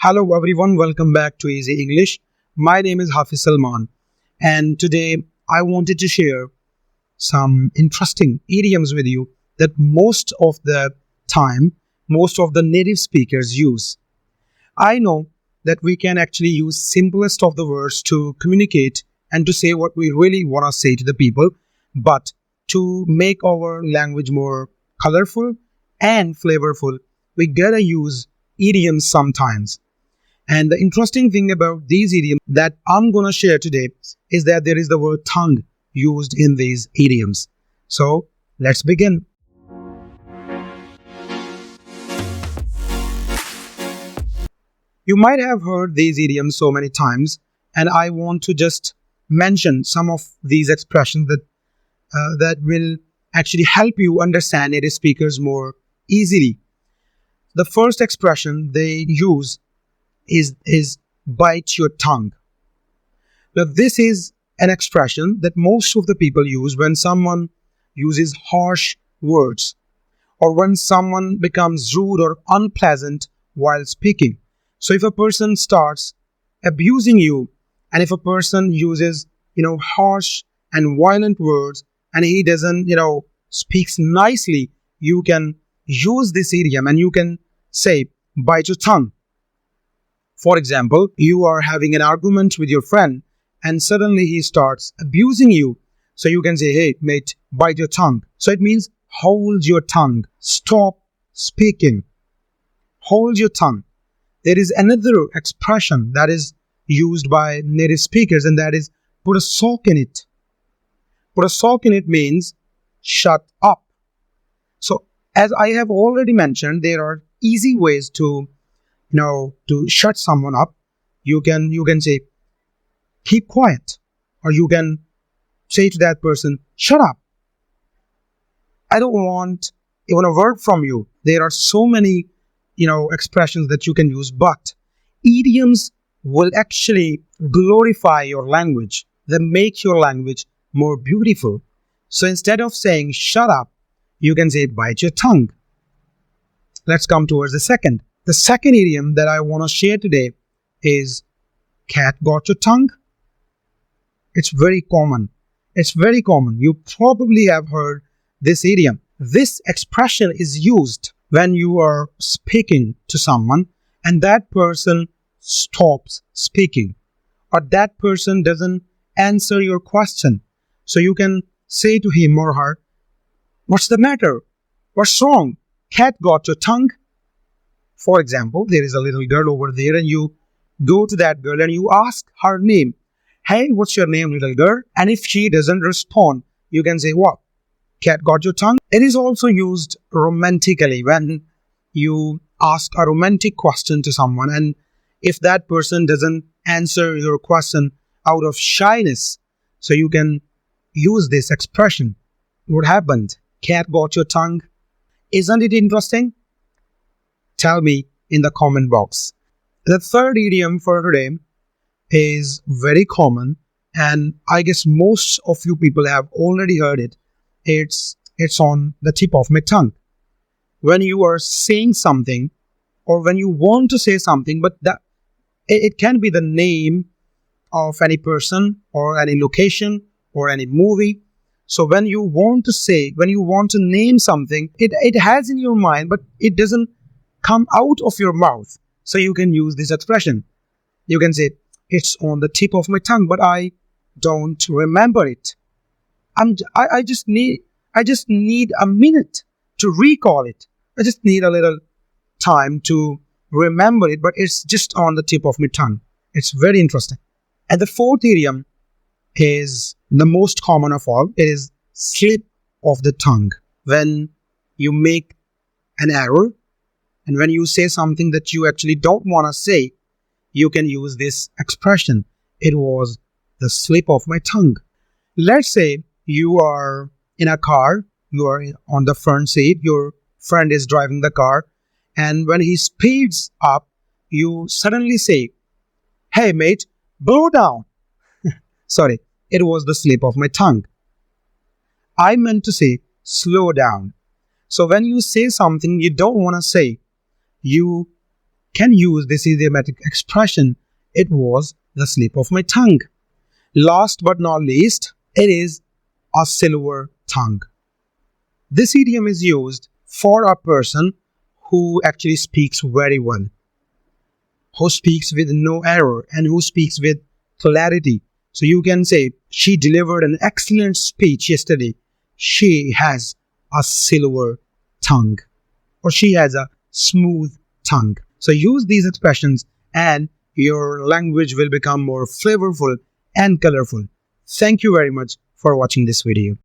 Hello everyone, welcome back to Easy English. My name is Hafiz Salman, and today I wanted to share some interesting idioms with you that most of the time, most of the native speakers use. I know that we can actually use simplest of the words to communicate and to say what we really want to say to the people, but to make our language more colorful and flavorful, we gotta use idioms sometimes. And the interesting thing about these idioms that I'm gonna share today is that there is the word tongue used in these idioms. So let's begin. You might have heard these idioms so many times, and I want to just mention some of these expressions that will actually help you understand native speakers more easily. The first expression they use is bite your tongue. Now, this is an expression that most of the people use when someone uses harsh words or when someone becomes rude or unpleasant while speaking. So, if a person starts abusing you and if a person uses, harsh and violent words and he doesn't, speaks nicely, you can use this idiom and you can say, bite your tongue. For example, you are having an argument with your friend and suddenly he starts abusing you. So you can say, hey, mate, bite your tongue. So it means hold your tongue. Stop speaking. Hold your tongue. There is another expression that is used by native speakers, and that is put a sock in it. Put a sock in it means shut up. So as I have already mentioned, there are easy ways to shut someone up. You can say keep quiet, or you can say to that person, shut up, I don't want even a word from you. There are so many expressions that you can use, but idioms will actually glorify your language. They make your language more beautiful. So instead of saying shut up, you can say bite your tongue. Let's come towards the second. The second idiom that I want to share today is cat got your tongue. It's very common. It's very common. You probably have heard this idiom. This expression is used when you are speaking to someone and that person stops speaking or that person doesn't answer your question. So you can say to him or her, what's the matter? What's wrong? Cat got your tongue? For example, there is a little girl over there and you go to that girl and you ask her name. Hey, what's your name, little girl? And if she doesn't respond, you can say, what? Cat got your tongue? It is also used romantically when you ask a romantic question to someone and if that person doesn't answer your question out of shyness, so you can use this expression. What happened? Cat got your tongue? Isn't it interesting? Tell me in the comment box. The third idiom for today is very common and I guess most of you people have already heard it. It's on the tip of my tongue. When you are saying something or when you want to say something, but it can be the name of any person or any location or any movie. So when you want to name something, it has in your mind, but it doesn't come out of your mouth. So you can use this expression. You can say, it's on the tip of my tongue, but I don't remember it. I just need a minute to recall it. I just need a little time to remember it, but it's just on the tip of my tongue. It's very interesting. And the fourth idiom is the most common of all. It is slip of the tongue. When you make an error and when you say something that you actually don't want to say, you can use this expression. It was the slip of my tongue. Let's say you are in a car, you are on the front seat, your friend is driving the car, and when he speeds up, you suddenly say, hey mate, blow down. Sorry, it was the slip of my tongue. I meant to say slow down. So when you say something you don't want to say, you can use this idiomatic expression, it was the slip of my tongue. Last but not least, it is a silver tongue. This idiom is used for a person who actually speaks very well, who speaks with no error, and who speaks with clarity. So you can say, she delivered an excellent speech yesterday. She has a silver tongue, or she has a smooth tongue. So use these expressions and your language will become more flavorful and colorful. Thank you very much for watching this video.